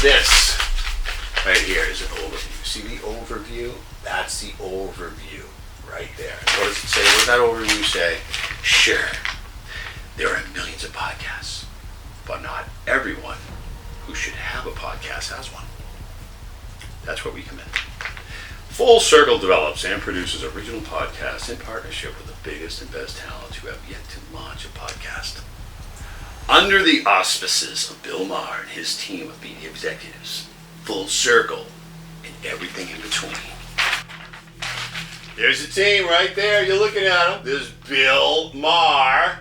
This right here is an overview. See the overview? That's the overview right there. What does it say? What does that overview say? Sure, there are millions of podcasts, but not everyone who should have a podcast has one. That's where we come in. Full Circle develops and produces original podcasts in partnership with the biggest and best talents who have yet to launch a podcast. Under the auspices of Bill Maher and his team of media executives, Full Circle and everything in between. There's the team right there. You're looking at him. There's Bill Maher.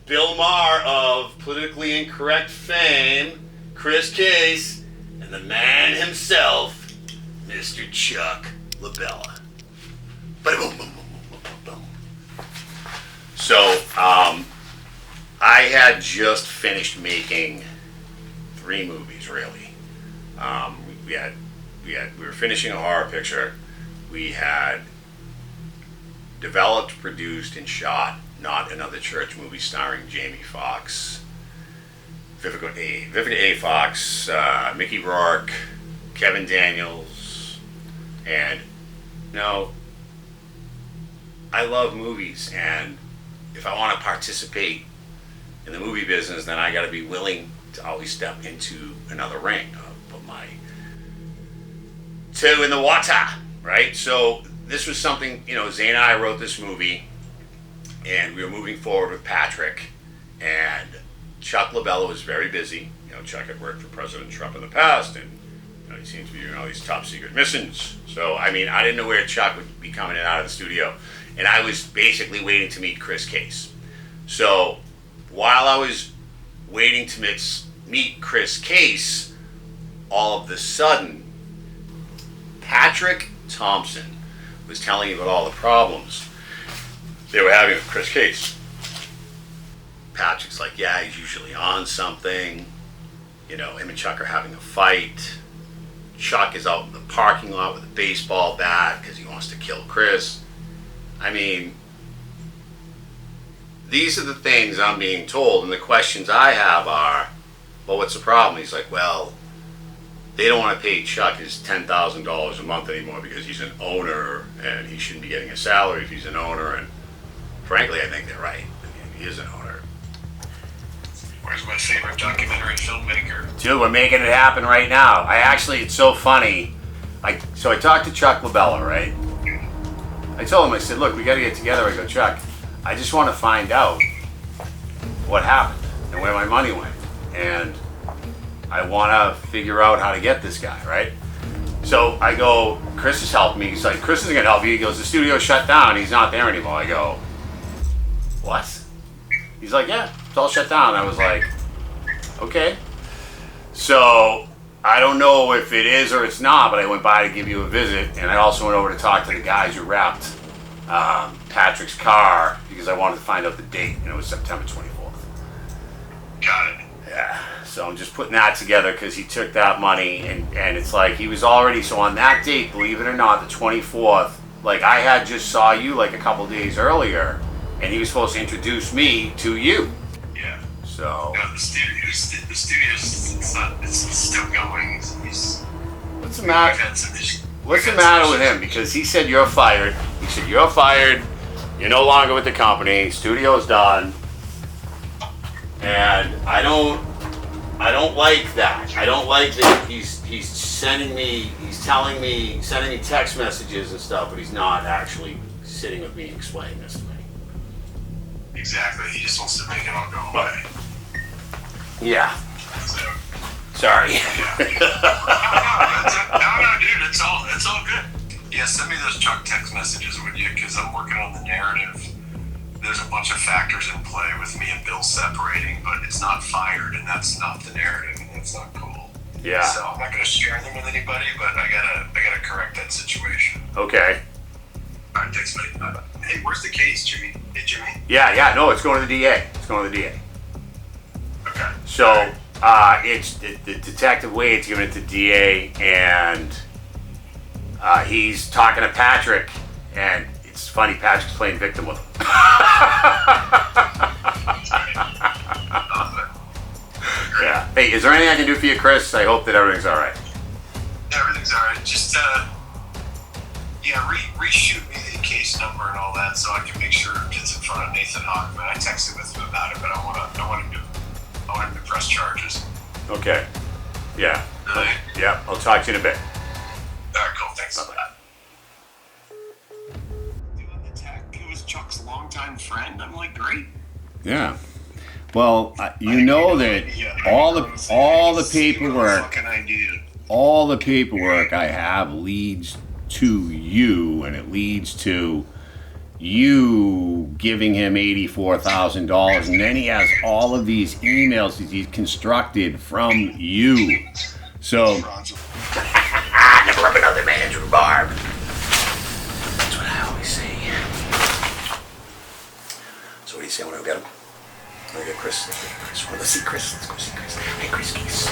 Bill Maher of politically incorrect fame, Chris Case, and the man himself, Mr. Chuck Labella. So, I had just finished making 3 movies, really. We were finishing a horror picture. We had developed, produced, and shot Not Another Church movie starring Jamie Foxx, Vivica A. Fox, Mickey Rourke, Kevin Daniels, and I love movies, and if I want to participate in the movie business, then I got to be willing to always step into another ring, put my toe in the water, right? So this was something, Zane and I wrote this movie, and we were moving forward with Patrick, and Chuck Labella was very busy. Chuck had worked for President Trump in the past, and he seemed to be doing all these top secret missions. So, I didn't know where Chuck would be coming in and out of the studio, and I was basically waiting to meet Chris Case. So, while I was waiting to meet Chris Case, all of a sudden, Patrick Thompson was telling me about all the problems they were having with Chris Case. Patrick's like, yeah, he's usually on something. Him and Chuck are having a fight. Chuck is out in the parking lot with a baseball bat because he wants to kill Chris. These are the things I'm being told, and the questions I have are, well, what's the problem? He's like, well, they don't want to pay Chuck his $10,000 a month anymore because he's an owner, and he shouldn't be getting a salary if he's an owner, and frankly, I think they're right. He is an owner. Where's my favorite documentary filmmaker? Dude, we're making it happen right now. It's so funny. So I talked to Chuck Labella, right? I told him, I said, look, we got to get together. I go, Chuck, I just want to find out what happened and where my money went. And I want to figure out how to get this guy, right? So I go, Chris is helping me. He's like, Chris isn't going to help you. He goes, the studio's shut down. He's not there anymore. I go, what? He's like, yeah, it's all shut down. I was like, okay. So I don't know if it is or it's not, but I went by to give you a visit, and I also went over to talk to the guys who wrapped Patrick's car because I wanted to find out the date, and it was September 24th. Got it. Yeah, so I'm just putting that together because he took that money, and it's like he was already, so on that date, believe it or not, the 24th, like I had just saw you like a couple days earlier, and he was supposed to introduce me to you. Yeah. So. No, the studio's it's still going. What's the matter? What's the matter with him? Because he said you're fired. He said you're fired. You're no longer with the company. Studio's done. And I don't like that. I don't like that he's sending me text messages and stuff, but he's not actually sitting with me and explaining this to me. Exactly. He just wants to make it all go away. Yeah. So, sorry. Yeah. No, dude. It's all good. Yeah, send me those Chuck text messages, would you? Because I'm working on the narrative. There's a bunch of factors in play with me and Bill separating, but it's not fired, and that's not the narrative, and that's not cool. Yeah. So I'm not gonna share them with anybody, but I gotta correct that situation. Okay. All right, thanks, buddy. Hey, where's the case, Jimmy? Hey, Jimmy. Yeah. No, it's going to the DA. Okay. So it's the Detective Wade's giving it to DA, and he's talking to Patrick, and it's funny, Patrick's playing victim with him. Yeah. Hey, is there anything I can do for you, Chris? I hope that everything's all right. Everything's all right. Just reshoot me the case number and all that, so I can make sure it gets in front of Nathan Hockman. I texted with him about it, but I want him to press charges. Okay. Yeah. All right. Yeah. I'll talk to you in a bit. All right, cool. Thanks. Bye-bye. Doing the tech. It was Chuck's longtime friend. I'm like, great. Yeah. Well, you know that all the paperwork I have leads to you, and it leads to you giving him $84,000, and then he has all of these emails that he's constructed from you. So, never rub another man's rhubarb. That's what I always say. So what do you say when I get him? Let's get Chris. Let's see Chris. Let's go see Chris. Hey, Chris Keys.